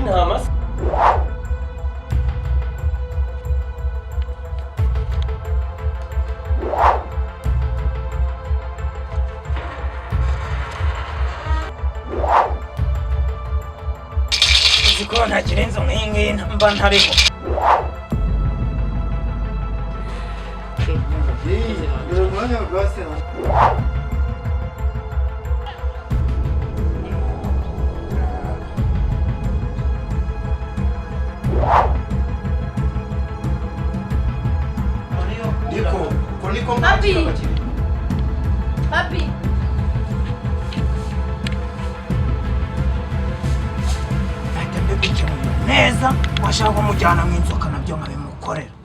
n'intama se ko nta kirenzo nk'ingi mba ntariho. Papi! Papi! Neza washaka kumujyana mu inzoka nabyo nkabimukorera.